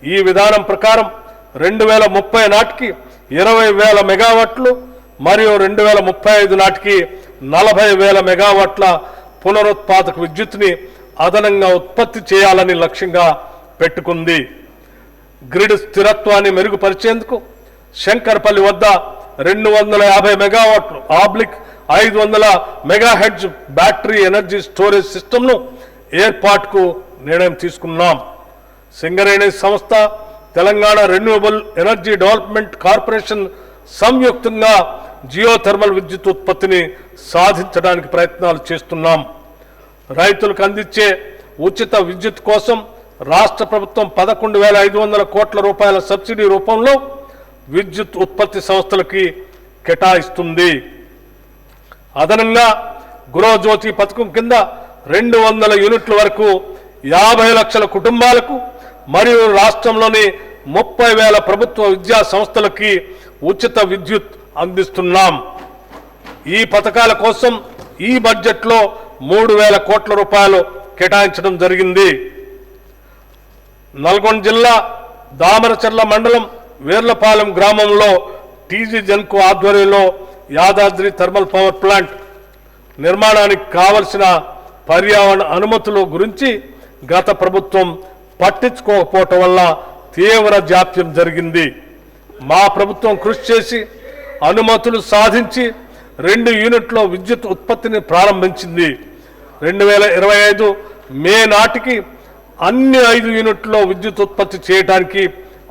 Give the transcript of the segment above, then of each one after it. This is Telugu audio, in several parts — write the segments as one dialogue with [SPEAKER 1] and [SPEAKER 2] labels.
[SPEAKER 1] ఈ విధానం ప్రకారం 2030 నాటికి 20,000 మెగావాట్లు మరియు 2035 నాటికి 40,000 మెగావాట్ల పునరుత్పాదక విద్యుత్ని అదనంగా ఉత్పత్తి చేయాలని లక్ష్యంగా పెట్టుకుంది. గ్రిడ్ స్థిరత్వాన్ని మెరుగుపరిచేందుకు శంకర్పల్లి వద్ద 250 మెగావాట్లు / 500 మెగాహెర్ట్జ్ బ్యాటరీ ఎనర్జీ స్టోరేజ్ సిస్టమ్ను ఏర్పాటుకు నిర్ణయం తీసుకున్నాం. సింగరేణి సంస్థ, Telangana renewable energy development corporation సంయుక్తంగా జియోథర్మల్ విద్యుత్ ఉత్పత్తిని సాధించడానికి ప్రయత్నాలు చేస్తున్నాం. రైతులకు అందించే ఉచిత విద్యుత్ కోసం రాష్ట్ర ప్రభుత్వం 11,500 కోట్ల రూపాయల సబ్సిడీ రూపంలో విద్యుత్ ఉత్పత్తి సంస్థలకి కేటాయిస్తుంది. అదనంగా గృహజ్యోతి పథకం కింద 200 యూనిట్ల వరకు 50 లక్షల కుటుంబాలకు మరియు రాష్ట్రంలోని 30,000 ప్రభుత్వ విద్యా సంస్థలకి ఉచిత విద్యుత్ అందిస్తున్నాం. ఈ పథకాల కోసం ఈ బడ్జెట్లో 3,000 కోట్ల రూపాయలు కేటాయించడం జరిగింది. నల్గొండ జిల్లా దామరచర్ల మండలం వేర్లపాలెం గ్రామంలో టీజీ జెన్కో ఆధ్వర్యంలో యాదాద్రి థర్మల్ పవర్ ప్లాంట్ నిర్మాణానికి కావలసిన పర్యావరణ అనుమతుల గురించి గత ప్రభుత్వం పట్టించుకోకపోవటం వల్ల తీవ్ర జాప్యం జరిగింది. మా ప్రభుత్వం కృషి చేసి అనుమతులు సాధించి 2 యూనిట్ల విద్యుత్ ఉత్పత్తిని ప్రారంభించింది. 2025 మే నాటికి అన్ని 5 యూనిట్లలో విద్యుత్ ఉత్పత్తి చేయడానికి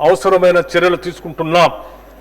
[SPEAKER 1] అవసరమైన చర్యలు తీసుకుంటున్నాం.